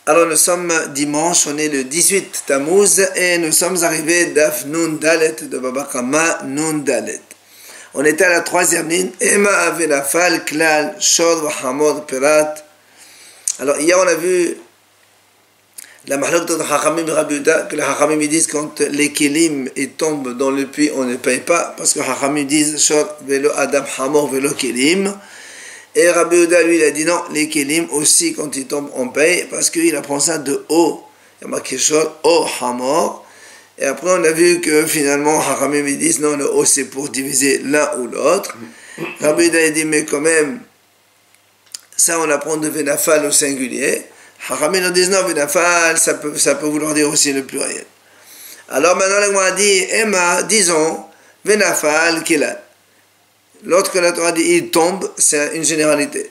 Alors nous sommes dimanche, on est le 18 Tammuz et nous sommes arrivés d'Af Nun Dalet de Baba Kama Nun Dalet. On était à la troisième ligne. Ema Avenafal Klal Shod Hamod Perat. Alors hier on a vu la mahlok de Hachamim Rabbi Yehuda, que les Hachamim disent quand les kelim tombent dans le puits on ne paye pas parce que Hachamim disent Shod Velo Adam Hamor Velo Kelim. Et Rabbi Yehuda, lui, il a dit non, les kelim aussi, quand ils tombent, on paye, parce qu'il apprend ça de haut. Il y a marqué chose, O Hamor. Et après, on a vu que finalement, Hachamim, ils disent non, le O, c'est pour diviser l'un ou l'autre. Rabbi Yehuda, il dit, mais quand même, ça, on apprend de Venafal au singulier. Hachamim, ils disent non, Venafal, ça peut vouloir dire aussi le pluriel. Alors maintenant, la Gemara dit, Emma, disons, Venafal, Kilal. L'autre que la Torah dit, il tombe, c'est une généralité.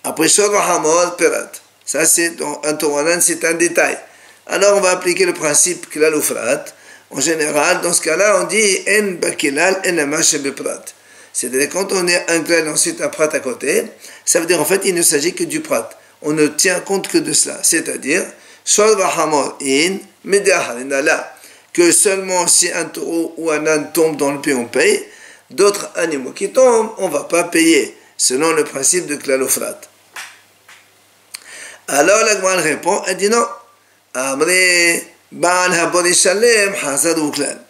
Après, Shod Hamod Perat. Ça, c'est un Toranan, c'est un détail. Alors, on va appliquer le principe Klal Ufrat. En général, dans ce cas-là, on dit En Bakilal, En Amash Beprat. C'est-à-dire, quand on est un Klal, ensuite un Prat à côté, ça veut dire, en fait, il ne s'agit que du Prat. On ne tient compte que de cela. C'est-à-dire, Shod Hamod In, Medaharinala. Que seulement si un taureau ou un âne tombe dans le pays, on paye. D'autres animaux qui tombent, on ne va pas payer, selon le principe de Klal Ufrat. Alors la Gemara répond, elle dit non. Amre Baal Habori Shalem Hazad ou Klal.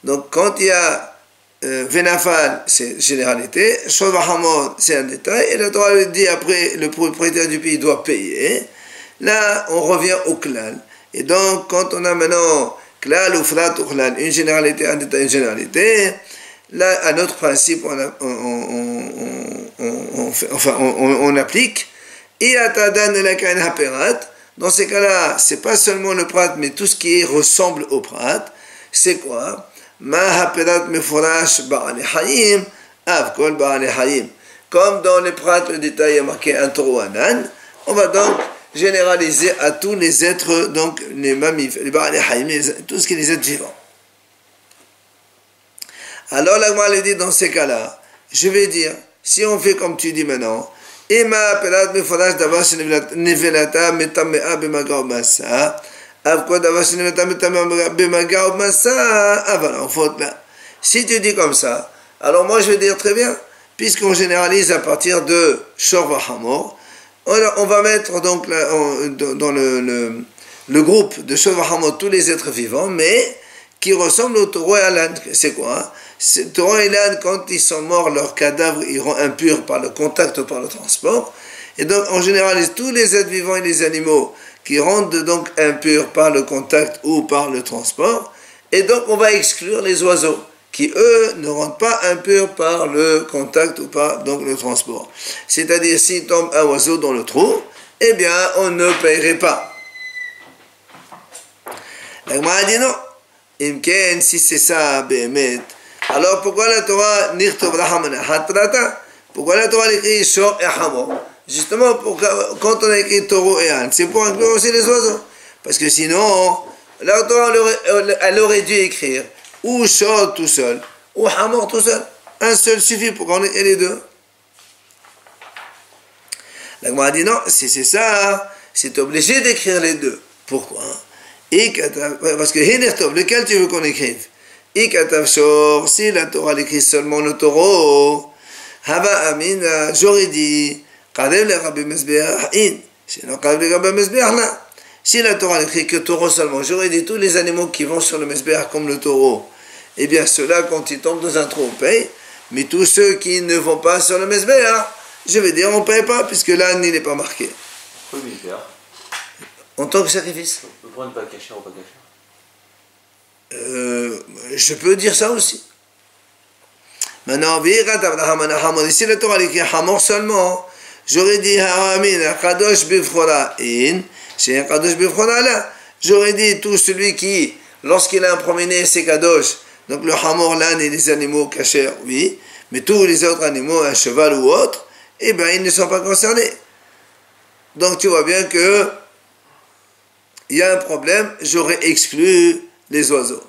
Donc quand il y a Venafal, c'est généralité, Shod Hamod, c'est un détail, et la Torah lui dit après, le propriétaire du pays doit payer. Là, on revient au Klal. Et donc, quand on a maintenant Klal Ufrat ou Klal, une généralité, un détail, une généralité, là, à notre principe, on applique. Dans ces cas-là, c'est pas seulement le prat, mais tout ce qui ressemble au prat. C'est quoi? Comme dans les prats, le détail est marqué un taureau, un âne. On va donc généraliser à tous les êtres, donc les mammifères, tout ce qui est les êtres vivants. Alors la Gemara dit dans ces cas-là, je vais dire, si on fait comme tu dis maintenant, Ema pelat meforash davar shenevelata metamea bemaga ubmasa, avko davar shenevelata metamea bemaga ubmasa, aval en faute là. Si tu dis comme ça, alors moi je vais dire très bien, puisqu'on généralise à partir de Shor Hamor, on va mettre donc là, dans le groupe de Shor Hamor tous les êtres vivants, mais qui ressemblent au taureau et à l'âne. C'est quoi? Le taureau et l'âne, quand ils sont morts, leur cadavre iront impurs par le contact ou par le transport. Et donc, on généralise tous les êtres vivants et les animaux qui rendent donc impurs par le contact ou par le transport. Et donc, on va exclure les oiseaux qui, eux, ne rendent pas impurs par le contact ou par donc, le transport. C'est-à-dire, s'il tombe un oiseau dans le trou, eh bien, on ne paierait pas. La Gemara dit non. Imken, si c'est ça, Behemet, alors pourquoi la Torah Nirtov Rahamana Hatrata? Pourquoi la Torah écrit Shor et Hamor? Justement, quand on a écrit taureau et âne, c'est pour inclure aussi les oiseaux. Parce que sinon, la Torah elle aurait dû écrire ou Shor tout seul, ou Hamor tout seul. Un seul suffit pour qu'on ait les deux. La Gemara dit non, si c'est ça, c'est obligé d'écrire les deux. Pourquoi? Parce que lequel tu veux qu'on écrive? Si la Torah écrit seulement le taureau, j'aurais dit, si la Torah écrit que taureau seulement, j'aurais dit tous les animaux qui vont sur le mesbéach comme le taureau, eh bien ceux-là, quand ils tombent dans un trou, on paye, mais tous ceux qui ne vont pas sur le mesbéach, je vais dire on ne paye pas, puisque l'âne il n'est pas marqué. En tant que sacrifice. On peut prendre pas cachère ou pas cachère. Je peux dire ça aussi. Maintenant, si la Torah écrit Hamor seulement, j'aurais dit Kadosh Bifrora In, c'est un Kadosh Bifrora là. J'aurais dit tout celui qui, lorsqu'il a un promené, c'est Kadosh. Donc le Hamor, l'âne et les animaux cachers, oui. Mais tous les autres animaux, un cheval ou autre, eh bien, ils ne sont pas concernés. Donc tu vois bien que il y a un problème, j'aurais exclu les oiseaux.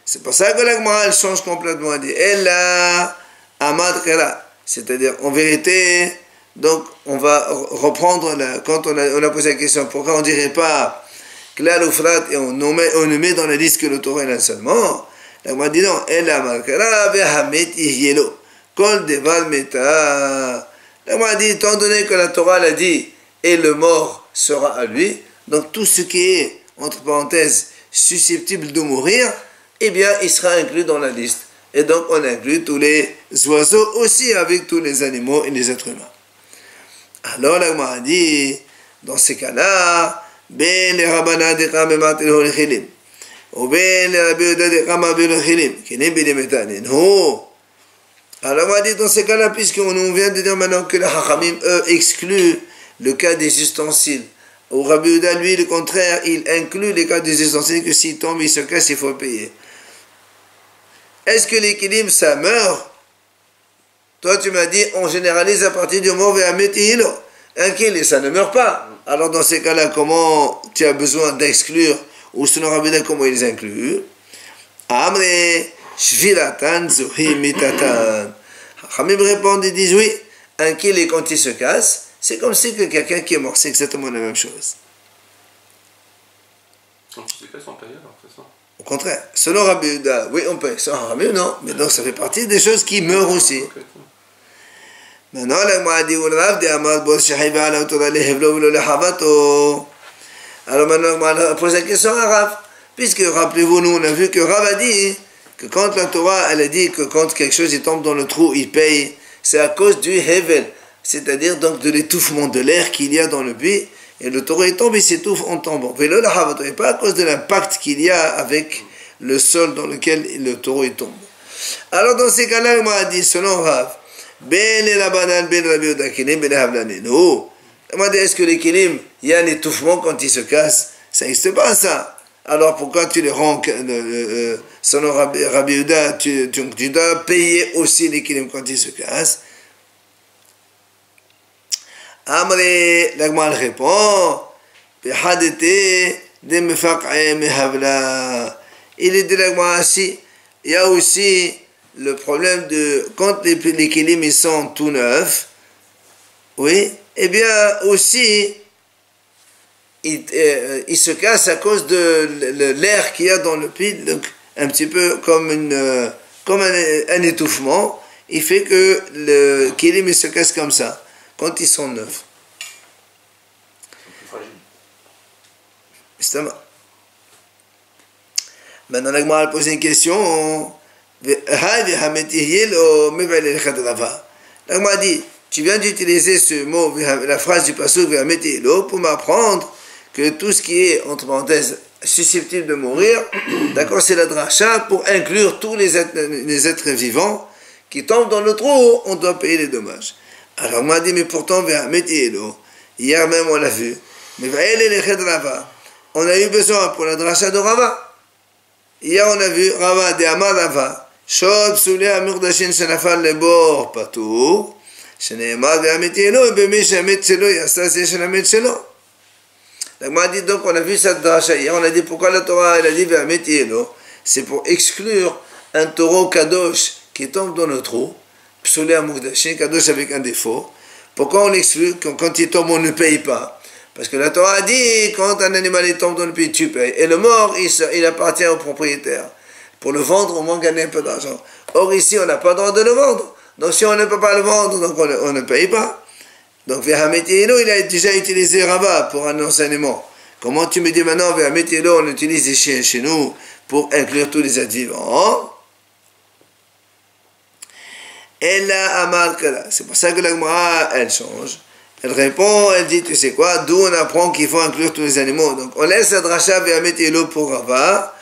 C'est pour ça que la Gemara elle change complètement. Elle dit Ella Amad Kera. C'est-à-dire, en vérité, Donc, on va reprendre, quand on a posé la question, pourquoi on ne dirait pas Klal Ufrat et on nous met dans la liste que le Torah est là seulement. La m'a dit non, elle a marqué, Kol Deval Meta. La m'a dit, étant donné que la Torah l'a dit, et le mort sera à lui, donc tout ce qui est, entre parenthèses, susceptible de mourir, eh bien, il sera inclus dans la liste. Et donc, on inclut tous les oiseaux aussi avec tous les animaux et les êtres humains. Alors, la m'a dit, dans ces cas-là, ben les rabbana de Kamemat et le Chilim, ou ben les rabbina de Kamemat et le Chilim, qui n'est pas les méthanes. Non. Alors, on m'a dit, dans ces cas-là, puisqu'on vient de dire maintenant que les Hachamim, eux, excluent le cas des ustensiles. Au Rabbi Yehuda, lui, le contraire, il inclut les cas des ustensiles que s'il tombe, il se casse, il faut payer. Est-ce que l'équilibre, ça meurt? Toi, tu m'as dit, on généralise à partir du mot vers Métihilo. Un kili, ça ne meurt pas. Alors, dans ces cas-là, comment tu as besoin d'exclure, ou selon Rabbi Yehuda, comment ils incluent? Amre, Shviratan, Zohi, Mitatan. Hamim répondent, ils disent oui, un kili, quand il se casse, c'est comme si que quelqu'un qui est mort, c'est exactement la même chose. Quand il se casse, on paye alors, c'est ça? Au contraire, selon Rabbi Yehuda, oui, on paye. Selon Rabbi Yehuda, non. Mais donc, ça fait partie des choses qui meurent aussi. Okay. Maintenant, la Gemara dit, alors maintenant, on pose la question à Rav. Puisque, rappelez-vous, nous, on a vu que Rav a dit que quand la Torah, elle a dit que quand quelque chose il tombe dans le trou, il paye, c'est à cause du Hevel, c'est-à-dire donc de l'étouffement de l'air qu'il y a dans le puits, et le taureau il tombe, il s'étouffe en tombant. Et pas à cause de l'impact qu'il y a avec le sol dans lequel le taureau il tombe. Alors dans ces cas-là, il m'a dit, selon Rav, ben et la banane, ben la biodakinim, ben la havlanino. Il m'a dit, est-ce que l'équilibre, il y a un étouffement quand il se casse? Ça n'existe pas ça. Alors pourquoi tu les rends, selon Rabbi Yehuda, tu dois payer aussi l'équilibre quand il se casse? Amré, la Gemara répond, il est dit la Gemara aussi, il y a aussi le problème de, quand les kilim ils sont tout neufs, oui, eh bien aussi, il se casse à cause de l'air qu'il y a dans le puits, donc un petit peu comme un étouffement, il fait que le kilim il se casse comme ça, quand ils sont neufs. Maintenant, la Gemara a posé une question. La Gemara dit, tu viens d'utiliser ce mot, la phrase du pasuk pour m'apprendre que tout ce qui est, entre parenthèses, susceptible de mourir, d'accord, c'est la dracha pour inclure tous les êtres vivants qui tombent dans le trou, on doit payer les dommages. Alors, on m'a dit, mais pourtant, hier même on l'a vu, mais on a eu besoin pour la dracha de Rava. Hier on a vu Rava de Amar Rava, Shod Psoulé Amurdashin Shenafal Lebor Patour, Sheneemar de Ametielo, et Bemi Shemet Shelo, Yassas Shenamet Shelo. Donc, on a dit, donc, on a vu cette dracha hier, on a dit pourquoi la Torah, elle a dit Ametielo, c'est pour exclure un taureau kadosh qui tombe dans le trou, Psoulé Amurdashin, kadosh avec un défaut. Pourquoi on exclut? Quand il tombe, on ne paye pas. Parce que la Torah a dit, quand un animal tombe dans le puits, tu payes. Et le mort, il appartient au propriétaire. Pour le vendre, au moins gagner un peu d'argent. Or ici, on n'a pas le droit de le vendre. Donc si on ne peut pas le vendre, donc on ne paye pas. Donc Vehametilo, il a déjà utilisé Rava pour un enseignement. Comment tu me dis maintenant, Vehametilo, on utilise les chiens chez nous pour inclure tous les êtres vivants? Elle a Amalkala. C'est pour ça que la Gemara, elle change. Elle répond, elle dit, tu sais quoi, d'où on apprend qu'il faut inclure tous les animaux. Donc on laisse la dracha ve'ametilo pour Rava.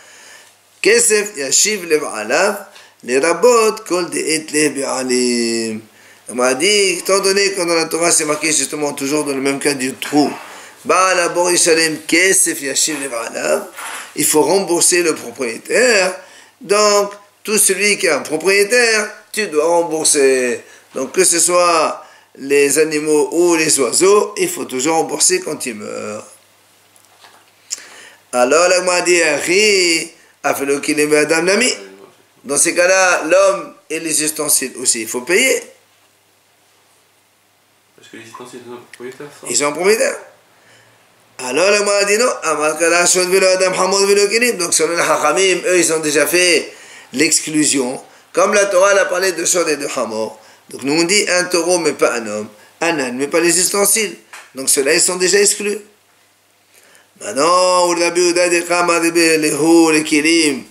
Kesef yashiv lev'alav, les rabot kol de'et le'be'alim. On m'a dit, étant donné que dans la Torah c'est marqué justement toujours dans le même cas du trou, Ba'ala bor yishalem kesef yashiv lev'alav, il faut rembourser le propriétaire. Donc tout celui qui est un propriétaire, tu dois rembourser. Donc que ce soit les animaux ou les oiseaux, il faut toujours rembourser quand ils meurent. Alors, la Gemara dit, dans ces cas-là, l'homme et les ustensiles aussi, il faut payer. Parce Parce que les ustensiles sont propriétaires, ça. Ils sont propriétaires. Alors le M'a dit non, donc selon les Hachamim, eux ils ont déjà fait l'exclusion. Comme la Torah elle a parlé de Shod et de Hamor, donc nous on dit un taureau mais pas un homme, un âne mais pas les ustensiles. Donc ceux-là ils sont déjà exclus. Maintenant, Rabbi Yehuda dit Kama lehu lekilim,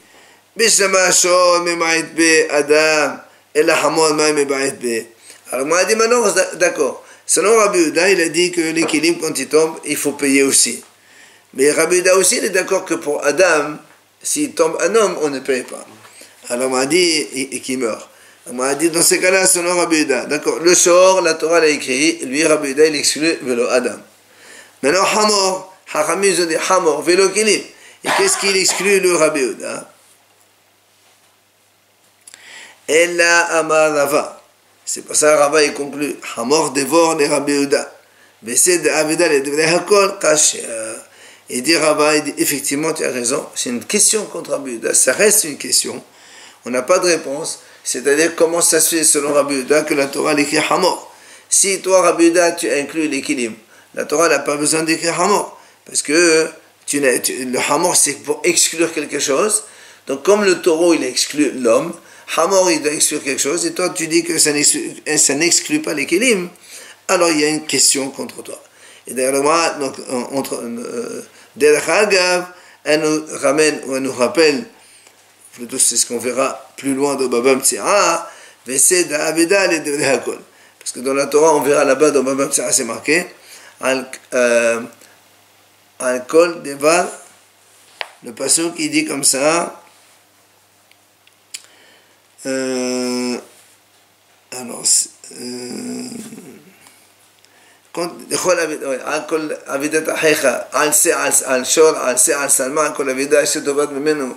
Bishama Shod mema'it be Adam, et la Hamor mema'it be. Alors moi dit maintenant d'accord. Selon Rabbi Yehuda, il a dit que les kilim, quand ils tombent, il faut payer aussi. Mais Rabbi Yehuda aussi, il est d'accord que pour Adam, s'il tombe un homme, on ne paye pas. Alors on m'a dit, et qu'il meurt. On m'a dit, dans ces cas-là, selon Rabbi Yehuda, d'accord, le shor, la Torah l'a écrit, lui, Rabbi Yehuda, il exclut vélo Adam. Maintenant, Hamor, Hachamim, ils ont dit Hamor, vélo kilim. Et qu'est-ce qu'il exclut, le Rabbi Yehuda? Ella Amar Rava. C'est pour ça que Rava il conclut Hamor dévore les Rabbi Yehuda. Besed Avida les devrait hakol kasher. Il dit Rava, il dit effectivement tu as raison. C'est une question contre Rabbi Yehuda. Ça reste une question. On n'a pas de réponse. C'est-à-dire comment ça se fait selon Rabbi Yehuda que la Torah l'écrit Hamor. Si toi Rabbi Yehuda tu inclus les kilim, la Torah n'a pas besoin d'écrire Hamor parce que le Hamor c'est pour exclure quelque chose. Donc comme le taureau il exclut l'homme. Hamor, il doit exclure quelque chose, et toi tu dis que ça n'exclut pas les kélim, alors il y a une question contre toi. Et d'ailleurs, moi, donc, Derech Agav, elle nous ramène, ou elle nous rappelle, plutôt c'est ce qu'on verra plus loin de Baba Mtsira, Vesed Aveda le Derech Hakol. Parce que dans la Torah, on verra là-bas, dans Baba Mtsira, c'est marqué, Al-Kol Devar, le passage qui dit comme ça, alors quand על כל אבידת אחיך, על שור, על salma, על כל אבידה שטובת ממנו.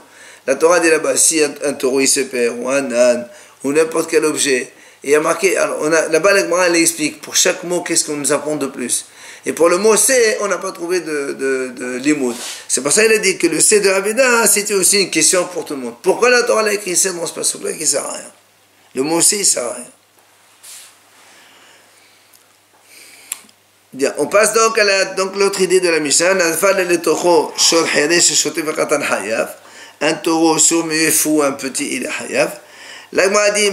La Torah dit là-bas, si un taureau il se perd, ou un âne, ou n'importe quel objet, il y a marqué, alors là-bas la Gemara elle explique, pour chaque mot, qu'est-ce qu'on nous apprend de plus. Et pour le mot c'est, on n'a pas trouvé de limoud. C'est pour ça qu'il a dit que le c'est de Avida, c'était aussi une question pour tout le monde. Pourquoi la Torah l'a écrit c'est dans ce passage-là qui ne sert à rien? Le mot c'est, il ne sert à rien. Bien, on passe donc à l'autre idée de la Mishnah. Un taureau sourd mais fou, un petit, il est hayav. La Gemara dit,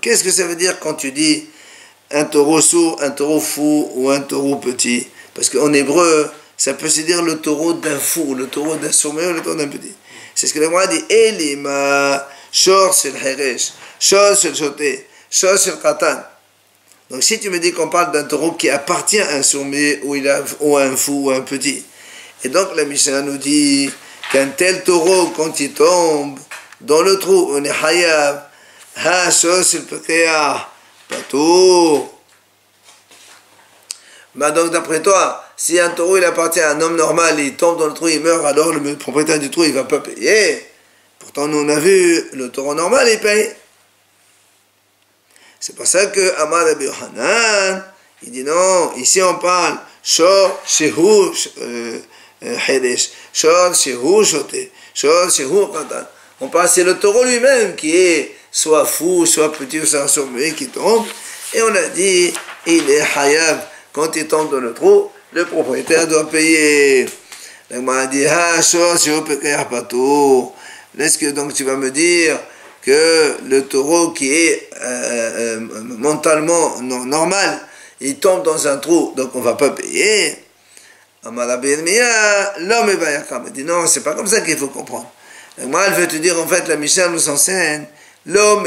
qu'est-ce que ça veut dire quand tu dis un taureau sourd, un taureau fou ou un taureau petit? Parce qu'en hébreu, ça peut se dire le taureau d'un fou, le taureau d'un sourd ou le taureau d'un petit. C'est ce que la Gemara dit. Elima, shor shel heresh, shor shel shoté, shor shel katan. Donc si tu me dis qu'on parle d'un taureau qui appartient à un sourd-muet ou à un fou ou à un petit. Et donc la Mishnah nous dit qu'un tel taureau, quand il tombe dans le trou, on est hayav, ha shor shel pekeah. Patou. Bah donc d'après toi, si un taureau il appartient à un homme normal, il tombe dans le trou, il meurt, alors le propriétaire du trou il va pas payer. Pourtant nous on a vu le taureau normal il paye. C'est pour ça que Amar Rabbi Yochanan il dit non, ici on parle shor shehu hedesh, shor shehu shoté, shor shehu katan. On parle c'est le taureau lui-même qui est soit fou, soit petit, ou soit un sourd-muet qui tombe. Et on a dit, il est hayav. Quand il tombe dans le trou, le propriétaire doit payer. Donc, on a dit, est-ce que donc tu vas me dire que le taureau qui est mentalement normal, il tombe dans un trou, donc on ne va pas payer? L'homme dit, non, c'est pas comme ça qu'il faut comprendre. Donc, moi, elle veut te dire, en fait, la Mishnah nous enseigne, l'homme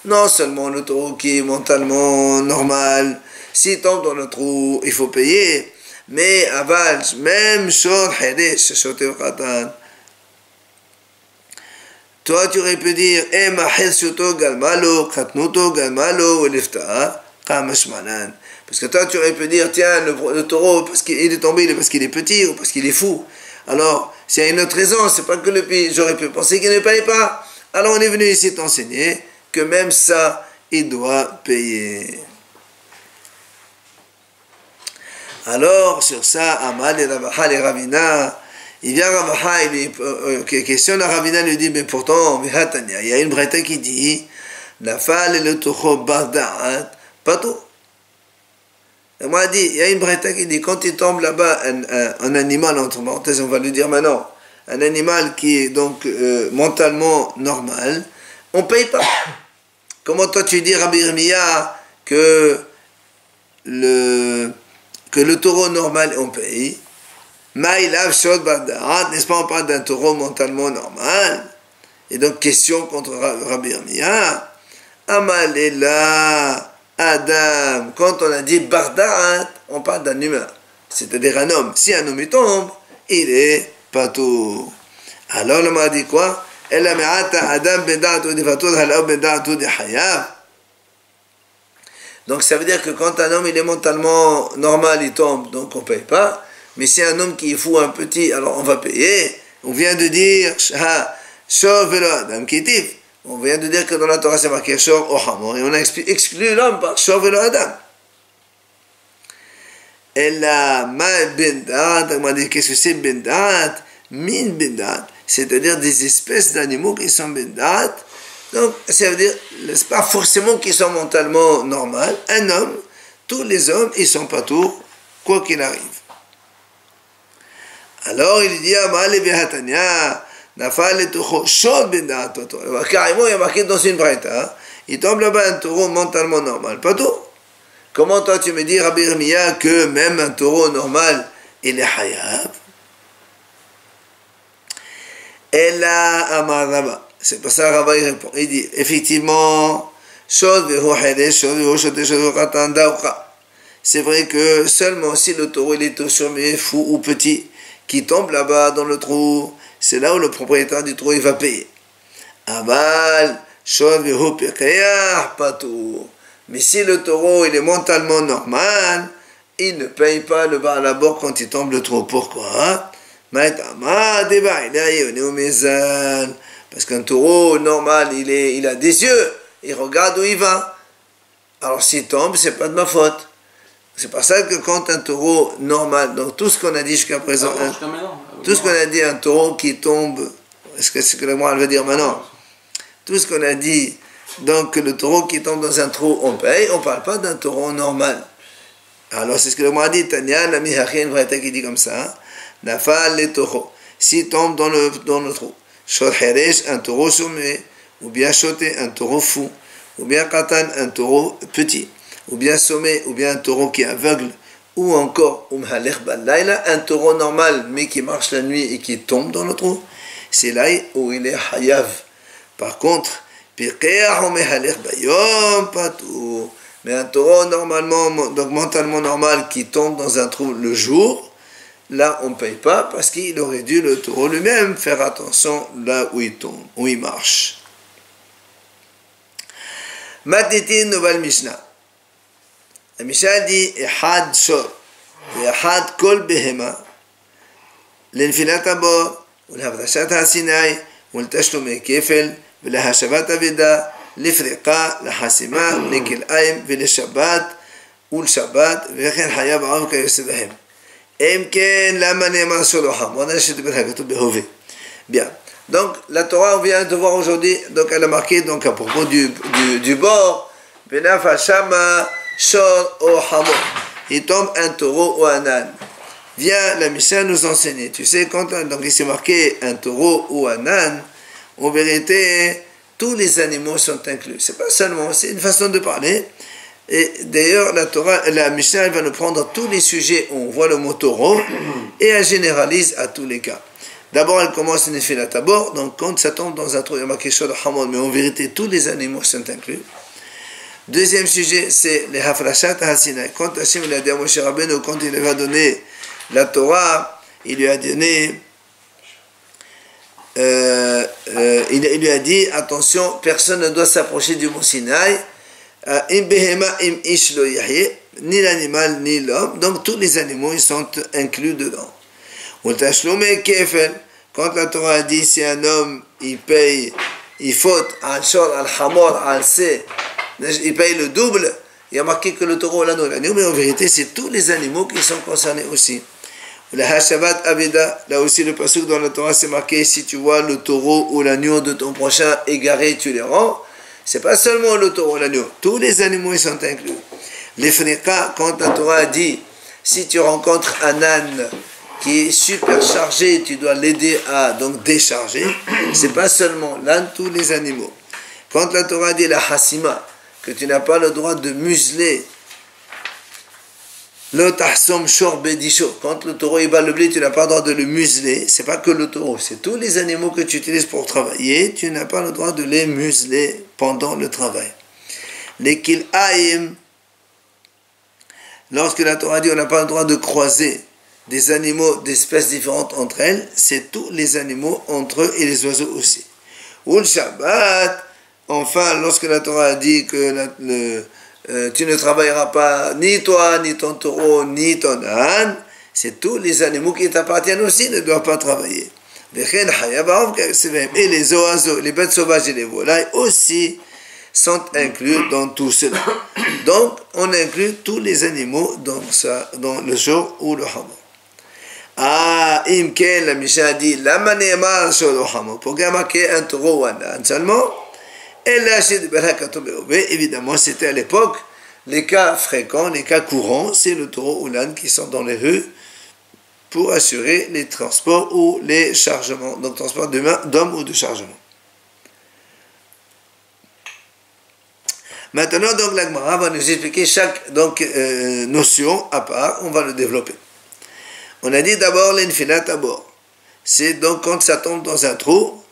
non seulement le taureau qui est mentalement normal, s'il tombe dans le trou, il faut payer, mais aval, même shor hedesh, shoté katan. Toi, tu aurais pu dire, parce que toi, tu aurais pu dire, tiens, le taureau, parce qu'il est tombé, parce qu'il est petit ou parce qu'il est fou. Alors, s'il y a une autre raison, c'est pas que le pays, j'aurais pu penser qu'il ne paye pas. Alors, on est venu ici t'enseigner que même ça, il doit payer. Alors, sur ça, Amal et Ravaha, les Ravina, il vient Ravaha, il questionne la Ravina, lui dit, mais pourtant, il y a une braïta qui dit, Nafal et le taureau barda'at, pas tout. Et moi, dit, il y a une braïta qui dit, quand il tombe là-bas, un animal, entre parenthèses, on va lui dire maintenant, un animal qui est donc mentalement normal, on ne paye pas. Comment toi tu dis, Rabbi Irmiya, que le taureau normal, on paye? Maïlav shod barda'at, n'est-ce pas, on parle d'un taureau mentalement normal. Et donc, question contre Rabbi Irmiya, Amalela Adam, quand on a dit barda'at, on parle d'un humain, c'est-à-dire un homme. Si un homme il tombe, il est patou. Alors le m'a dit quoi? Donc ça veut dire que quand un homme il est mentalement normal, il tombe, donc on ne paye pas. Mais si un homme qui est fou, un petit, alors on va payer. On vient de dire, on vient de dire que dans la Torah c'est marqué Shor ou Hamor, et on a exclu l'homme par Shor velo Adam. Et là, ma bendat, on m'a dit qu'est-ce que c'est bendat? Min bendat, c'est-à-dire des espèces d'animaux qui sont bendat. Donc ça veut dire, c'est pas forcément qu'ils sont mentalement normaux. Un homme, tous les hommes, ils sont pas tous, quoi qu'il arrive. Alors il dit, Amale behatania. Carrément, il y a marqué dans une braïta, il tombe là-bas un taureau mentalement normal. Pas tout. Comment toi tu me dis, Rabbi Irmiya, que même un taureau normal, il est hayab? Et là, Amar Rabba, c'est pour ça Rabba il répond. Il dit, effectivement, c'est vrai que seulement si le taureau il est sommet, fou ou petit, qui tombe là-bas dans le trou, c'est là où le propriétaire du trou il va payer. Aval, pas tout. Mais si le taureau il est mentalement normal, il ne paye pas le bar à la bord quand il tombe le trou. Pourquoi? Parce qu'un taureau normal, il a des yeux, il regarde où il va. Alors s'il tombe, c'est pas de ma faute. C'est pour ça que quand un taureau normal, donc tout ce qu'on a dit jusqu'à présent, tout ce qu'on a dit, un taureau qui tombe, est-ce que c'est ce que le moral veut dire maintenant? Tout ce qu'on a dit, donc le taureau qui tombe dans un trou, on paye, on ne parle pas d'un taureau normal. Alors c'est ce que le moral dit, Tanya, la Mihachin, qui dit comme ça, Nafal les taureaux, s'il tombe dans le trou, Shor Heresh, un taureau sommet, ou bien Shoté, un taureau fou, ou bien Katan, un taureau petit, ou bien sommet, ou bien un taureau qui est aveugle, ou encore un taureau normal mais qui marche la nuit et qui tombe dans le trou, c'est là où il est hayav. Par contre, mais un taureau normalement, donc mentalement normal qui tombe dans un trou le jour, là on ne paye pas parce qu'il aurait dû le taureau lui-même faire attention là où il tombe, où il marche. Matiti nouvelle Mishnah. La Mishnah dit Ehad Shor, Ehad Kol Behema, l'enfilat abor, ולהפרשת הסיני, ולתשלומי כפל, ולהשבת אבידה, לפריקה, לחסימה, לכלאיים, ולשבת, ולשבת, וכן חייב ערב כיוצא בהם. אם כן, למה נאמר שלוחם? On a chez Behové. Bien. Donc, la Torah, on vient de voir aujourd'hui, donc elle a marqué donc à propos du bord, Benaf Hashama, Shor o Hamor. Il tombe un taureau ou un âne. Viens, la Mishnah nous enseigner. Tu sais, quand donc il s'est marqué un taureau ou un âne, en vérité, tous les animaux sont inclus. C'est pas seulement, c'est une façon de parler. Et d'ailleurs, la Mishnah elle va nous prendre tous les sujets où on voit le mot taureau et elle généralise à tous les cas. D'abord, elle commence une filat à bord, donc quand ça tombe dans un trou, il y a marqué Shor Hamor, mais en vérité, tous les animaux sont inclus. Deuxième sujet, c'est les Hafrashat HaSinai. Quand Hachem il a dit à Moshe Rabbeinu, quand il lui a donné la Torah, il lui a donné, il lui a dit, attention, personne ne doit s'approcher du mont Sinaï, ni l'animal, ni l'homme, donc tous les animaux, ils sont inclus dedans. Quand la Torah a dit, si un homme, il paye, il faute, al-shor, al-hamor, al-se, il paye le double, il y a marqué que le taureau, l'agneau, mais en vérité, c'est tous les animaux qui sont concernés aussi. La Hashavat Aveda, là aussi le pasuk dans la Torah c'est marqué, si tu vois le taureau ou l'agneau de ton prochain égaré, tu les rends. C'est pas seulement le taureau, l'agneau. Tous les animaux ils sont inclus. Les friqa, quand la Torah dit, si tu rencontres un âne qui est super chargé, tu dois l'aider à donc décharger. C'est pas seulement l'âne, tous les animaux. Quand la Torah dit la hasima, que tu n'as pas le droit de museler, le tahsom shor bedisho, quand le taureau il bat le blé, tu n'as pas le droit de le museler. C'est pas que le taureau, c'est tous les animaux que tu utilises pour travailler, tu n'as pas le droit de les museler pendant le travail. Les kil'aim, lorsque la Torah dit on n'a pas le droit de croiser des animaux d'espèces différentes entre elles, c'est tous les animaux entre eux et les oiseaux aussi. Ou le Shabbat, enfin, lorsque la Torah dit que tu ne travailleras pas ni toi, ni ton taureau, ni ton âne, c'est tous les animaux qui t'appartiennent aussi ne doivent pas travailler. Et les oiseaux, les bêtes sauvages et les volailles aussi sont inclus dans tout cela. Donc, on inclut tous les animaux dans le jour ou le hamor. Ah, imken, la Mishnah dit, la manéma sur le hamor. Pour marquer un taureau ou un âne seulement, et lâcher de Berakato Béobé, évidemment, c'était à l'époque, les cas fréquents, les cas courants, c'est le taureau ou l'âne qui sont dans les rues pour assurer les transports ou les chargements, donc transport d'hommes ou de chargements. Maintenant, donc, la Gemara va nous expliquer chaque notion à part, on va le développer. On a dit d'abord l'infilat à bord. C'est donc quand ça tombe dans un trou,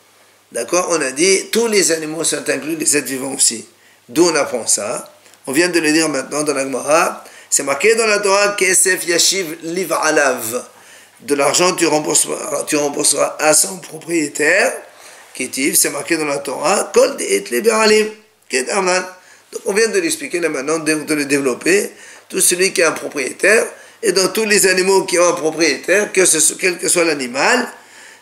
d'accord, on a dit tous les animaux sont inclus, les êtres vivants aussi. D'où on apprend ça. On vient de le dire maintenant dans la Gemara. C'est marqué dans la Torah Kesef Yashiv Liv Alav. De l'argent, tu rembourseras à son propriétaire. Ketiv, c'est marqué dans la Torah Kol et Liberalim. Donc on vient de l'expliquer là maintenant, de le développer. Tout celui qui a un propriétaire, et dans tous les animaux qui ont un propriétaire, quel que soit l'animal,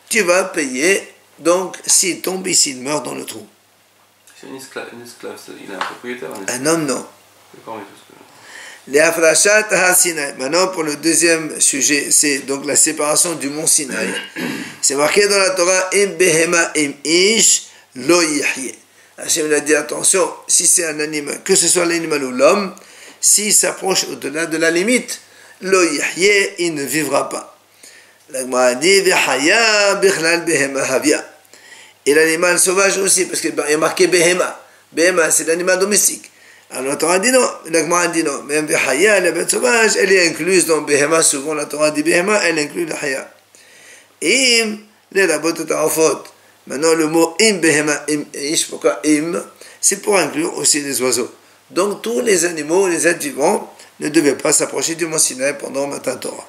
tu vas payer, donc s'il tombe et s'il meurt dans le trou. C'est un esclave, il a un propriétaire. Un homme, non. D'accord, Les Afrashat ha-Sinaï. Maintenant, pour le deuxième sujet, c'est donc la séparation du mont Sinaï. C'est marqué dans la Torah, Im behema im ish lo yihye. Hachem a dit, attention, si c'est un animal, que ce soit l'animal ou l'homme, s'il s'approche au-delà de la limite, lo yihye, il ne vivra pas. La Gemara a dit, v'haya bichlal behema havia. Et l'animal sauvage aussi, parce qu'il y a marqué behema. Behema, c'est l'animal domestique. Alors la Torah dit non, la Gemara a dit non. Même Behaya, la bête sauvage, elle est incluse dans Behema. Souvent la Torah dit Behema, elle inclut la Haya. Im, la botte tarafot. Maintenant le mot im Behema, im ish, pourquoi im? C'est pour inclure aussi les oiseaux. Donc tous les animaux, les êtres vivants, ne devaient pas s'approcher du mont Sinaï pendant Matan Torah.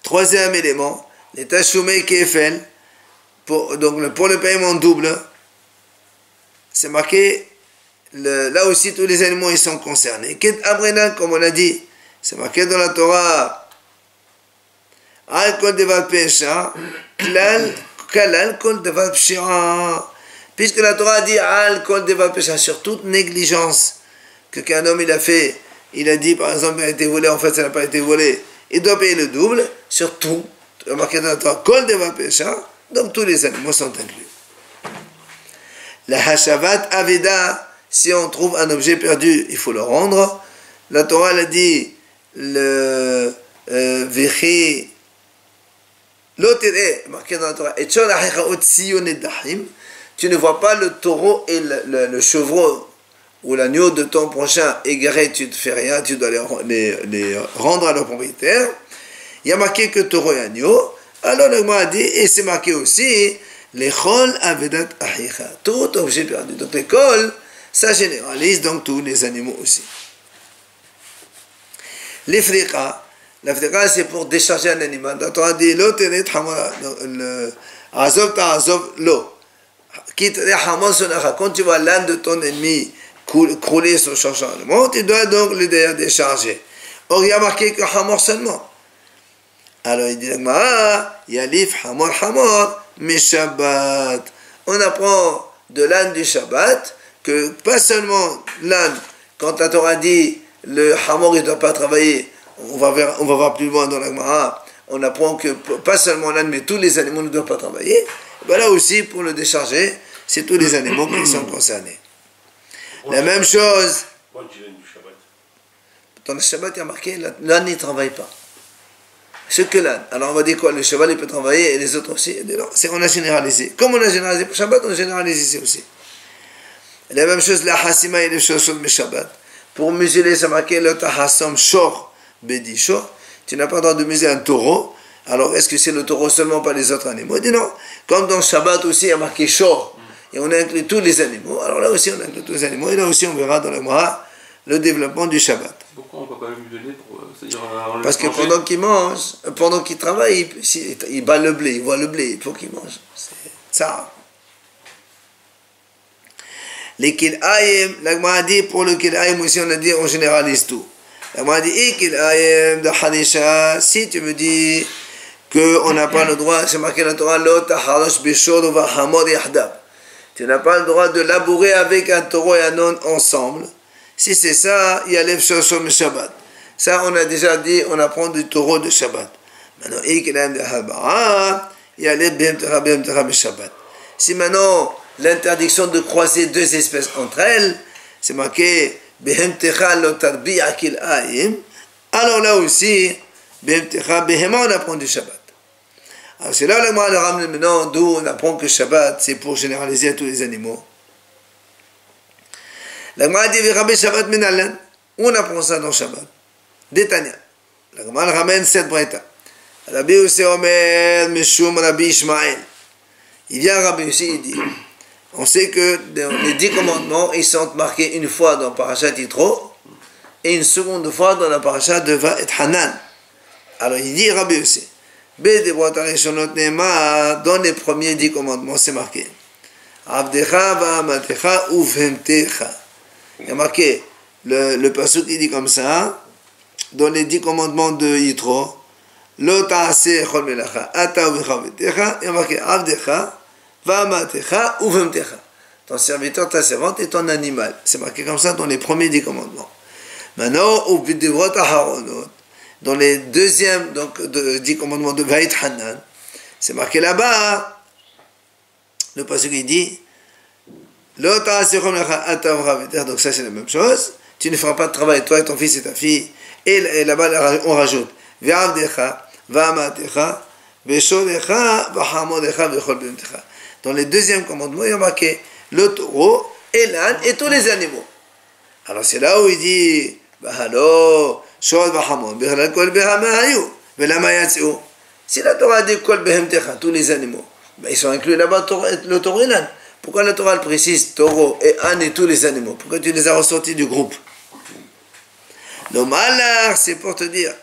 Troisième élément, les Tashumei Kefel, pour le paiement double, c'est marqué. Là aussi, tous les animaux ils sont concernés. Ket Abrena, comme on a dit, c'est marqué dans la Torah. Al kol devat pesha, kalal kol devat pshira. Puisque la Torah dit al kol devat pesha, sur toute négligence qu'un homme il a fait, il a dit par exemple il a été volé, en fait ça n'a pas été volé, il doit payer le double sur tout. Marqué dans la Torah kol devat pesha, donc tous les animaux sont inclus. La hashavat aveda. Si on trouve un objet perdu, il faut le rendre. La Torah elle a dit le vechi l'otire marqué dans la Torah. Tu ne vois pas le taureau et le chevreau ou l'agneau de ton prochain égaré, tu ne fais rien, tu dois les rendre à leur propriétaire. Il y a marqué que taureau et agneau. Alors le Gemara a dit, et c'est marqué aussi, les chol avedat ahicha, tout objet perdu. Donc l'école, ça généralise donc tous les animaux aussi. Les friqa, la friqa c'est pour décharger un animal. La Torah dit l'eau tenait hamara, azov ta azov l'eau. Quand tu vois l'âne de ton ennemi crouler sur son chargement, tu dois donc le décharger. Or il y a marqué que hamor seulement. Alors il dit yalif hamor mais Shabbat. On apprend de l'âne du Shabbat que pas seulement l'âne, quand la Torah dit le hamor il ne doit pas travailler, on va voir plus loin dans la Gemara, on apprend que pas seulement l'âne mais tous les animaux ne doivent pas travailler. Ben là aussi pour le décharger, c'est tous les animaux qui sont concernés. La même chose, dans le Shabbat, il y a marqué, l'âne ne travaille pas. Ce que l'âne. Alors on va dire quoi? Le cheval il peut travailler et les autres aussi. On a généralisé. Comme on a généralisé pour Shabbat, on généralise ici aussi. La même chose, la hasima et les chaussures de Shabbat. Pour museler, c'est marqué le tahassam shor bedi shor. Tu n'as pas le droit de museler un taureau. Alors est-ce que c'est le taureau seulement, pas les autres animaux? Il dit non. Comme dans Shabbat aussi, il y a marqué shor. Et on inclut tous les animaux. Alors là aussi, on inclut tous les animaux. Et là aussi, on verra dans le Gemara le développement du Shabbat. Pourquoi on ne peut pas le museler pour, parce que pendant qu'il mange, pendant qu'il travaille, il bat le blé, il voit le blé, il faut qu'il mange. C'est ça. Les kil'ayim, la Gemara dit pour le kil'ayim aussi, on a dit, on généralise tout. La Gemara dit, kil'ayim de Hanisha, si tu me dis qu'on n'a pas le droit, c'est marqué dans la Torah, lo taharosh bishor va hamod yahdab. Tu n'as pas le droit de labourer avec un taureau et un âne ensemble. Si c'est ça, il y a l'Efshashom Shabbat. Ça, on a déjà dit, on apprend du taureau de Shabbat. Maintenant, il y a l'Ebhem Shabbat. Si maintenant, l'interdiction de croiser deux espèces entre elles, c'est marqué Behem Techa Lotarbi Akil Aim, alors là aussi, Behem Techa, Behema, on apprend du Shabbat. Alors c'est là le ramène maintenant, d'où on apprend que Shabbat, c'est pour généraliser à tous les animaux. La Gemara dit Rabbi Shabbat Minalan. Où on apprend ça dans Shabbat? Détania. La Gemara ramène cette braïta. Rabbi Yossi Omer Meshum Rabbi Ishmael. Il vient Rabbi Yossi, il dit on sait que dans les 10 commandements, ils sont marqués une fois dans Parashat Yitro et une seconde fois dans la Parashat de Va et Hanan. Alors il dit Rabbi Yossi dans les premiers 10 commandements, c'est marqué Avdecha va'amatecha uvhemtecha. Il y a marqué, le pasuk il dit comme ça, dans les 10 commandements de Yitro, Lo ta'aseh chol melacha, ata uvecha, il y a marqué, Avdecha, va'amatecha, uvemtecha. Ton serviteur, ta servante et ton animal. C'est marqué comme ça dans les premiers 10 commandements. Maintenant, uvidevrot aharonot, dans les deuxièmes, donc, 10 commandements de Va'it Hanan, c'est marqué là-bas, le pasuk il dit, donc ça c'est la même chose. Tu ne feras pas de travail, toi et ton fils et ta fille. Et là-bas on rajoute dans les deuxièmes commandements il y a marqué le taureau et l'âne et tous les animaux. Alors c'est là où il dit si la Torah dit tous les animaux, ils sont inclus là-bas le taureau et l'âne. Pourquoi la Torah précise taureau et âne et tous les animaux? Pourquoi tu les as ressortis du groupe? Le malheur, c'est pour te dire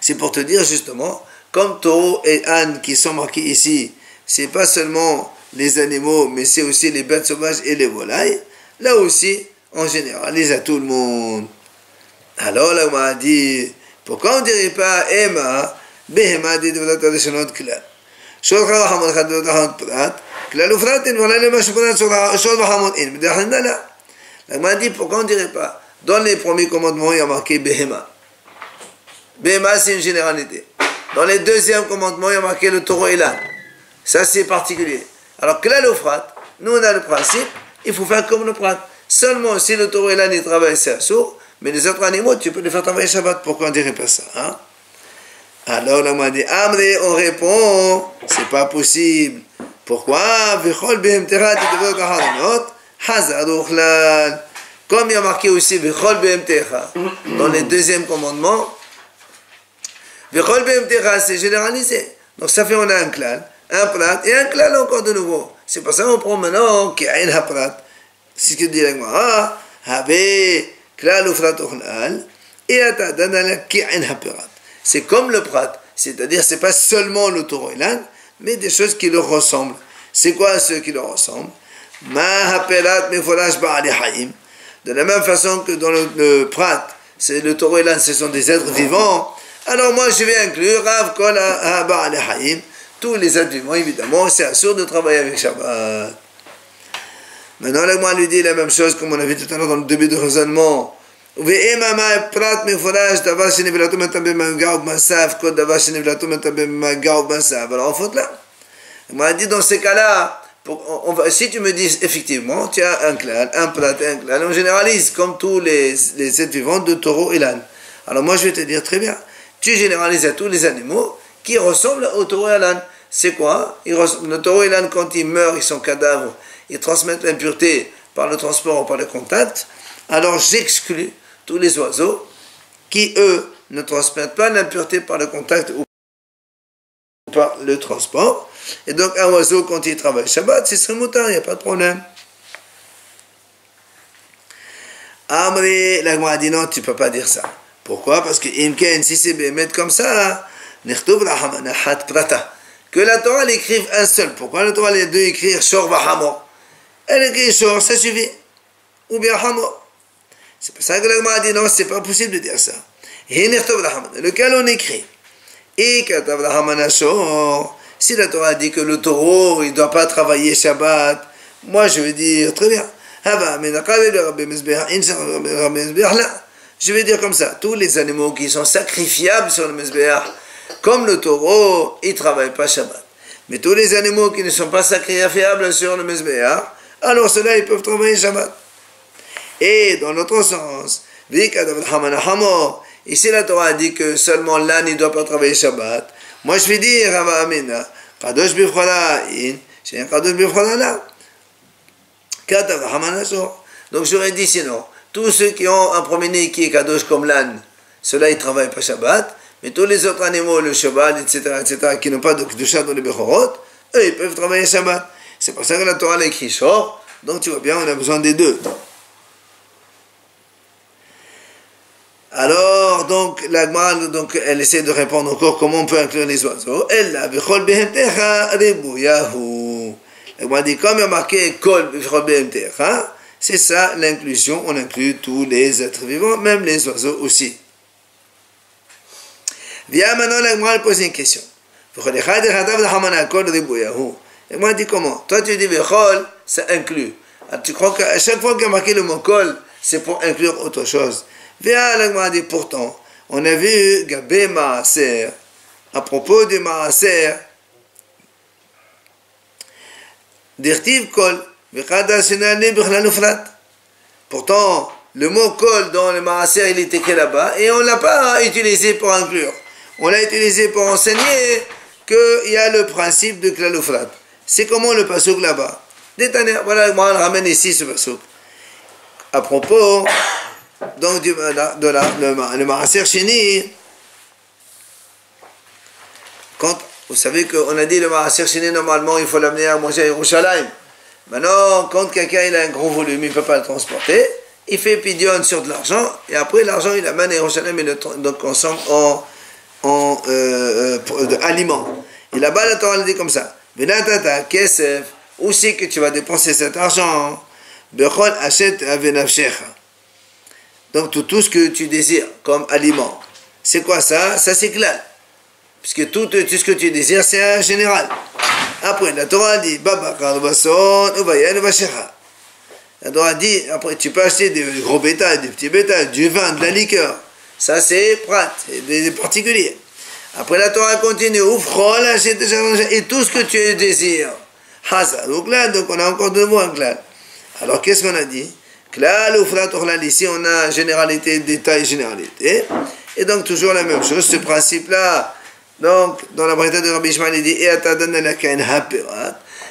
c'est pour te dire justement, comme taureau et âne qui sont marqués ici, c'est pas seulement les animaux, mais c'est aussi les bêtes sauvages et les volailles. Là aussi, en généralise à tout le monde. Alors là, on m'a dit, pourquoi on ne dirait pas Emma, Behema dit de la tradition de Klal? Sholcha Bahamot Khadot Ahot Prat, Klal Ufratin, voilà le Mashprat Shol Bahamot In. Là, on m'a dit, pourquoi on ne dirait pas? Dans les premiers commandements, il y a marqué Behema. Behema, c'est une généralité. Dans les deuxièmes commandements, il y a marqué le taureau et l'âne. Ça, c'est particulier. Alors, Klal Ufrat, nous, on a le principe, il faut faire comme le Prat. Seulement, si le taureau et l'âne, ils travaillent, c'est assourd. Mais les autres animaux, tu peux les faire travailler Shabbat. Pourquoi on ne dirait pas ça, hein? Alors là, on m'a dit, Amré, on répond, c'est pas possible. Pourquoi? Comme il y a marqué aussi, dans les deuxièmes commandements, c'est généralisé. Donc ça fait, on a un klal, un prat et un klal encore de nouveau. C'est pour ça qu'on prend maintenant, qui a un prat. C'est ce que dit la Gemara, c'est comme le prat, c'est-à-dire c'est pas seulement le taureau et l'âne, mais des choses qui leur ressemblent. C'est quoi ceux qui leur ressemblent? De la même façon que dans le prat, c'est le taureau et l'âne, ce sont des êtres vivants. Alors moi je vais inclure tous les êtres vivants, évidemment, c'est assuré de travailler avec Shabbat. Maintenant, la Gemara lui dit la même chose comme on a vu tout à l'heure dans le début de raisonnement. פרט מפורש, דבר שנבלתו מטמא במגע ובמסף, כל דבר שנבלתו מטמא במגע ובמסף. Alors, on faute là. On m'a dit dans ces cas-là, si tu me dis effectivement, tu as un clan, un plat et un clan, on généralise comme tous les êtres vivants de taureau et l'âne. Alors moi je vais te dire très bien, tu généralises à tous les animaux qui ressemblent au taureau et à l'âne. C'est quoi? Le taureau et l'âne, quand ils meurent, ils sont cadavres, ils transmettent l'impureté par le transport ou par le contact. Alors j'exclus tous les oiseaux qui, eux, ne transmettent pas l'impureté par le contact ou par le transport. Et donc un oiseau, quand il travaille Shabbat, c'est serait moutar, il n'y a pas de problème. Amri, la Gemara dit non, tu ne peux pas dire ça. Pourquoi? Parce que Imken, si c'est bémet comme ça, que la Torah l'écrive un seul. Pourquoi la Torah les deux écrire Shor Bahamor? Elle écrit Shor, ça suffit. Ou bien Hamor. C'est pour ça que la Gemara dit non, c'est pas possible de dire ça. Lequel on écrit. Et si la Torah dit que le taureau, il ne doit pas travailler Shabbat, moi je vais dire très bien. Je vais dire comme ça, tous les animaux qui sont sacrifiables sur le Mizbeach, comme le taureau, ils ne travaillent pas Shabbat. Mais tous les animaux qui ne sont pas sacrifiables sur le Mizbeach, alors ceux-là, ils peuvent travailler Shabbat. Et dans l'autre sens, ici la Torah dit que seulement l'âne ne doit pas travailler Shabbat. Moi je vais dire, Kadosh Bifrola, c'est un Kadosh Bifrola là. Donc j'aurais dit sinon, tous ceux qui ont un premier qui est Kadosh comme l'âne, ceux-là ils ne travaillent pas Shabbat, mais tous les autres animaux, le cheval, etc., qui n'ont pas de Kedusha dans les Bechorot, eux ils peuvent travailler Shabbat. C'est pour ça que la Torah l'a écrit Shor, donc tu vois bien, on a besoin des deux. Alors, donc, la Gemara, donc, elle essaie de répondre encore comment on peut inclure les oiseaux. Elle a bechol behemtecha rebouyahu. La Gemara dit, comme il y a marqué kol bechol behemtecha, c'est ça l'inclusion, on inclut tous les êtres vivants, même les oiseaux aussi. Viens maintenant, la Gemara pose une question. La Gemara dit comment? Toi tu dis bechol, ça inclut. Alors, tu crois qu'à chaque fois qu'il y a marqué le mot kol, c'est pour inclure autre chose. Viens, la Gemara dit pourtant, on a vu Gabé Maaser, à propos du Maaser, Dirtiv Kol, pourtant, le mot Kol dans le Maaser, il est écrit là-bas, et on ne l'a pas utilisé pour inclure. On l'a utilisé pour enseigner qu'il y a le principe de Klaloufrat. C'est comment le pasouk là-bas? Voilà, la Gemara ramène ici ce pasouk. À propos donc le Maaser Sheni, quand vous savez qu'on a dit le Maaser Sheni normalement il faut l'amener à manger à Yerushalayim. Maintenant quand quelqu'un il a un gros volume, il ne peut pas le transporter, il fait pidion sur de l'argent et après l'argent il l'amène à Yerushalayim et le consomme en aliments. Et là-bas la Torah dit comme ça, Venatata kesef, où c'est que tu vas dépenser cet argent? Bechol achet avenavshecha. Donc tout ce que tu désires comme aliment. C'est quoi ça? Ça c'est clair. Puisque tout ce que tu désires, c'est un général. Après, la Torah dit, la Torah dit, après tu peux acheter des gros bétail, des petits bétails, du vin, de la liqueur. Ça c'est prat, des particuliers. Après la Torah continue, et tout ce que tu désires. Donc là, donc on a encore deux mots en clair. Alors qu'est-ce qu'on a dit? Klal ou frat orlal, ici on a généralité, détail, généralité. Et donc toujours la même chose, ce principe-là, donc dans la braïta de Rabbi Ishmael, il dit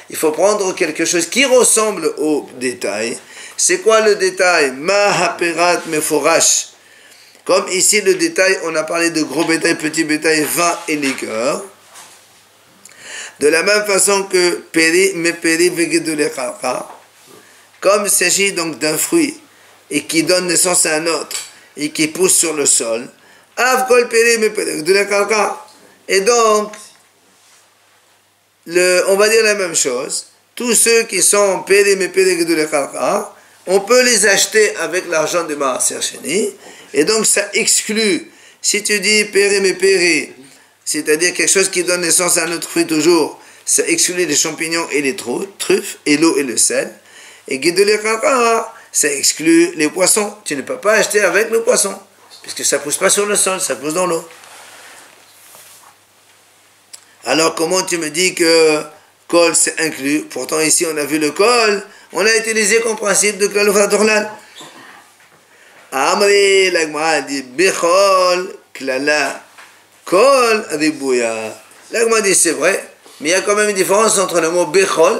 il faut prendre quelque chose qui ressemble au détail. C'est quoi le détail? Ma haperat meforash. Comme ici le détail, on a parlé de gros bétail, petit bétail, vin et liqueur. De la même façon que peri, meperi, vegedulekara. Comme il s'agit donc d'un fruit et qui donne naissance à un autre et qui pousse sur le sol, et donc on va dire la même chose. Tous ceux qui sont on peut les acheter avec l'argent du Maaser Sheni, et donc ça exclut. Si tu dis péri, c'est-à-dire quelque chose qui donne naissance à un autre fruit toujours, ça exclut les champignons et les truffes et l'eau et le sel. Et Guidolé Kaka, ça exclut les poissons. Tu ne peux pas acheter avec le poisson, puisque ça ne pousse pas sur le sol, ça pousse dans l'eau. Alors comment tu me dis que kol c'est inclus? Pourtant ici on a vu le kol, on a utilisé comme principe de klal ufrat ochlal. Amri, la Gemara dit bechol klala kol ribouya. La Gemara dit c'est vrai, mais il y a quand même une différence entre le mot bechol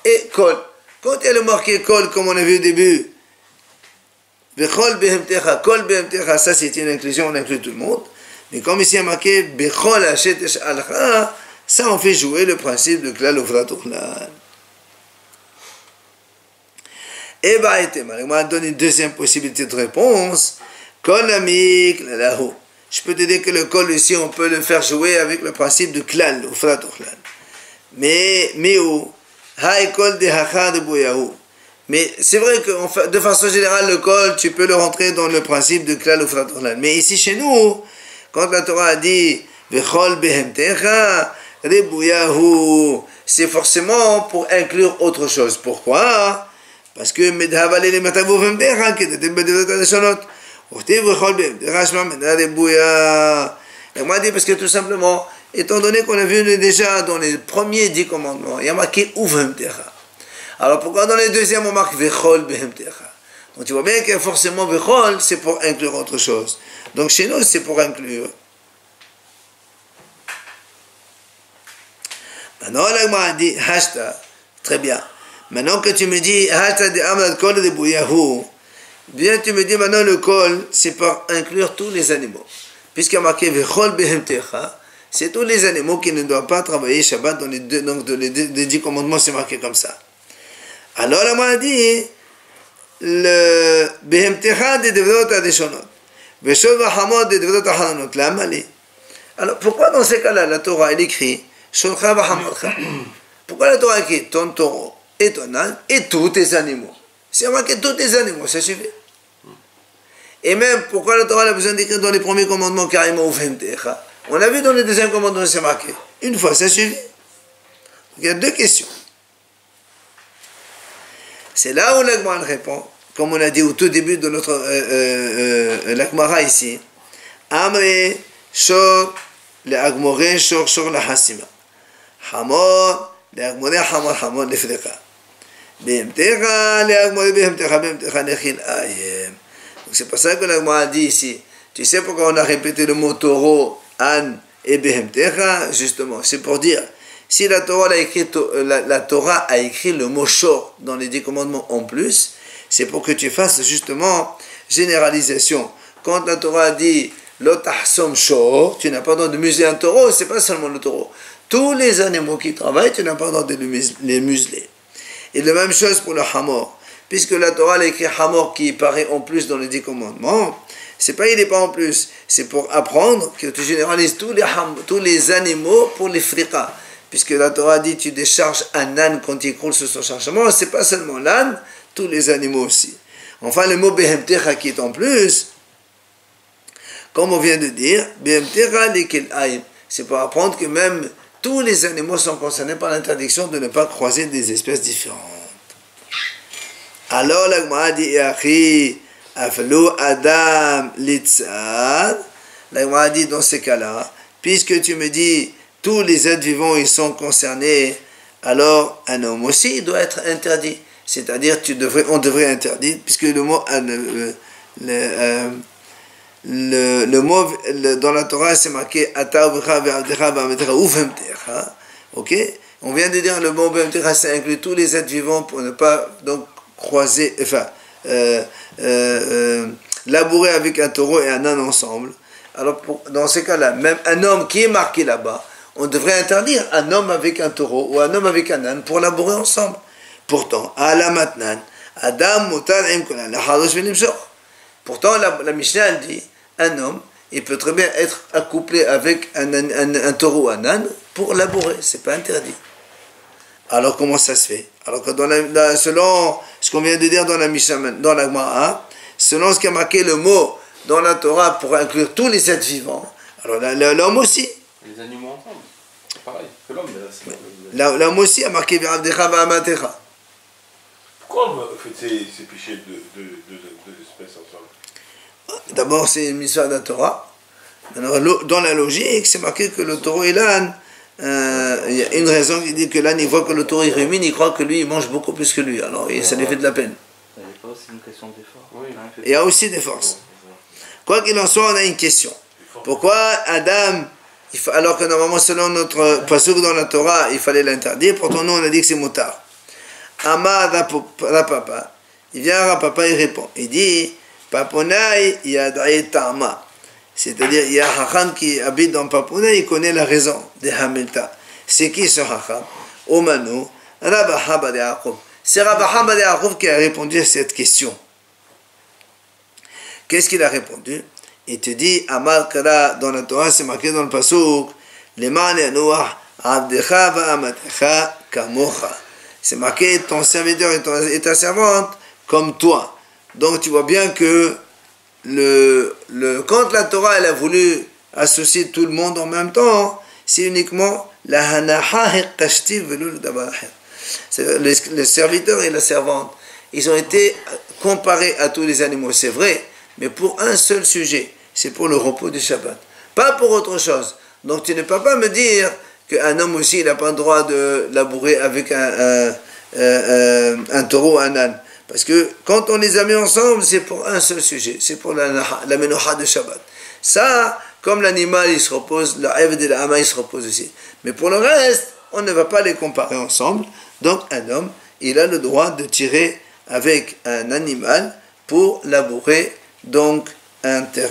et kol. Quand il y a le marqué kol, comme on a vu au début, bechol behemtecha, kol behemtecha, ça c'est une inclusion, on inclut tout le monde. Mais comme ici il y a marqué bechol hachet alcha, ça on fait jouer le principe de klal ufrat ochlal. Et bah, on m'a donné une deuxième possibilité de réponse. Konami klalahu. Je peux te dire que le kol ici, on peut le faire jouer avec le principe de klal, ufrat ochlal. Mais où? Haï kol de hacha de boyahu. Mais c'est vrai que de façon générale, le kol, tu peux le rentrer dans le principe de klal, ufrat ochlal. Mais ici chez nous, quand la Torah a dit vechol behemtecha ribouyahu, c'est forcément pour inclure autre chose. Pourquoi? Parce que medhavale les matavou vemdecha qui était bedevot adeshonot. Uchtiv vechol behemtecha shma mena ribouya. Et moi dit parce que tout simplement, étant donné qu'on a vu déjà dans les premiers 10 commandements, il y a marqué ou vemtecha. Alors pourquoi dans les deuxièmes on marque vechol behemtecha? Donc tu vois bien que forcément vechol c'est pour inclure autre chose. Donc chez nous c'est pour inclure. Maintenant la Gemara dit hashta, très bien. Maintenant que tu me dis hashta de amad kol de bouyahu, bien tu me dis maintenant le kol c'est pour inclure tous les animaux. Puisqu'il y a marqué vechol behemtecha, c'est tous les animaux qui ne doivent pas travailler Shabbat dans les 10 commandements, c'est marqué comme ça. Alors la Gemara dit le behemtecha de devrot adeshonot, veshov v'hamot de devrot ahananot, la amali. Alors pourquoi dans ces cas-là la Torah elle écrit sholcha v'hamotcha? Pourquoi la Torah écrit ton taureau et ton âne et tous tes animaux? C'est marqué tous tes animaux, ça suffit. Et même pourquoi la Torah a besoin d'écrire dans les premiers commandements carrément v'hemtecha? On a vu dans les deuxièmes commandements c'est marqué. Une fois, ça suffit. Il y a deux questions. C'est là où la Gemara répond, comme on a dit au tout début de notre la Gemara ici. Amre shor le agmore shor shor la hasima. Hamor le agmore hamor hamor le freka. Behemtecha le agmore behemtecha behemtecha nechil ayem. Donc c'est pour ça que la Gemara a dit ici. Tu sais pourquoi on a répété le mot taureau, âne et behemtecha? Justement, c'est pour dire. Si la Torah a écrit le mot shor dans les 10 commandements en plus, c'est pour que tu fasses justement généralisation. Quand la Torah dit l'otahsom shor, tu n'as pas le droit de museler un taureau, c'est pas seulement le taureau. Tous les animaux qui travaillent, tu n'as pas le droit de les museler. Et la même chose pour le hamor. Puisque la Torah a écrit hamor qui paraît en plus dans les 10 commandements, c'est pas il n'est pas en plus, c'est pour apprendre que tu généralises tous les animaux pour les frika. Puisque la Torah dit tu décharges un âne quand il croule sur son chargement, c'est pas seulement l'âne, tous les animaux aussi. Enfin, le mot behemtecha qui est en plus, comme on vient de dire, behemtecha lekel ayim, c'est pour apprendre que même tous les animaux sont concernés par l'interdiction de ne pas croiser des espèces différentes. Alors la Gemara dit Achi aflu adam litzad. La Gemara dit dans ces cas-là, puisque tu me dis tous les êtres vivants ils sont concernés, alors un homme aussi doit être interdit. C'est-à-dire on devrait interdire, puisque le mot dans la Torah c'est marqué ata uvecha ve'avdecha ve'ametecha uvemtecha. Ok, on vient de dire le mot uvemtecha, ça inclut tous les êtres vivants pour ne pas donc croiser, enfin labourer avec un taureau et un âne ensemble. Alors dans ces cas-là, même un homme qui est marqué là-bas, on devrait interdire un homme avec un taureau ou un homme avec un âne pour labourer ensemble. Pourtant, à la matnan, Adam mutar imkolan la hadosh velimshor. Pourtant, la Mishnah elle dit, un homme, il peut très bien être accouplé avec un taureau ou un âne pour labourer, c'est pas interdit. Alors comment ça se fait? Alors que selon ce qu'on vient de dire dans la Mishnah, dans la Gemara, selon ce qui a marqué le mot dans la Torah pour inclure tous les êtres vivants, alors l'homme aussi. Les animaux ensemble, c'est pareil que l'homme. L'homme aussi a marqué Ve'avdecha ve'amatecha. Pourquoi on fait ces péchés de espèces ensemble? D'abord, c'est une mission de la Torah. Alors, dans la logique, c'est marqué que le taureau et l'âne, il y a une raison qui dit que l'âne, il voit que le taureau il rumine, il croit que lui, il mange beaucoup plus que lui. Alors, ça lui fait de la peine. Il n'y a pas aussi une question d'effort. Oui. Il y a aussi des forces. Quoi qu'il en soit, on a une question. Pourquoi Adam, alors que normalement, selon notre pasuk dans la Torah, il fallait l'interdire, pourtant nous, on a dit que c'est motard. Amar Rapapa, il vient à Rapapa, il répond. Il dit, Paponai yadai ta'ama. C'est-à-dire, il y a un Hacham qui habite dans Paponai, il connaît la raison de Hamilta. C'est qui ce Hacham? Omanu, Rabba Haba de Yaakov. C'est Rabba Haba de Yaakov qui a répondu à cette question. Qu'est-ce qu'il a répondu? Il te dit, Amal Kara, dans la Torah, c'est marqué dans le pasuk, Leman yanuach abdecha va'amatecha kamocha. C'est marqué, ton serviteur et ta servante comme toi. Donc tu vois bien que quand la Torah elle a voulu associer tout le monde en même temps, c'est uniquement la hanaha hiqashti velul dabaher. Le serviteur et la servante, ils ont été comparés à tous les animaux, c'est vrai, mais pour un seul sujet, c'est pour le repos du Shabbat, pas pour autre chose. Donc tu ne peux pas me dire qu'un homme aussi, il n'a pas le droit de labourer avec un taureau, un âne. Parce que quand on les a mis ensemble, c'est pour un seul sujet, c'est pour la menocha de Shabbat. Ça, comme l'animal, il se repose, l'Aïd et l'Ama, il se repose aussi. Mais pour le reste, on ne va pas les comparer ensemble. Donc un homme, il a le droit de tirer avec un animal pour labourer donc un terrain.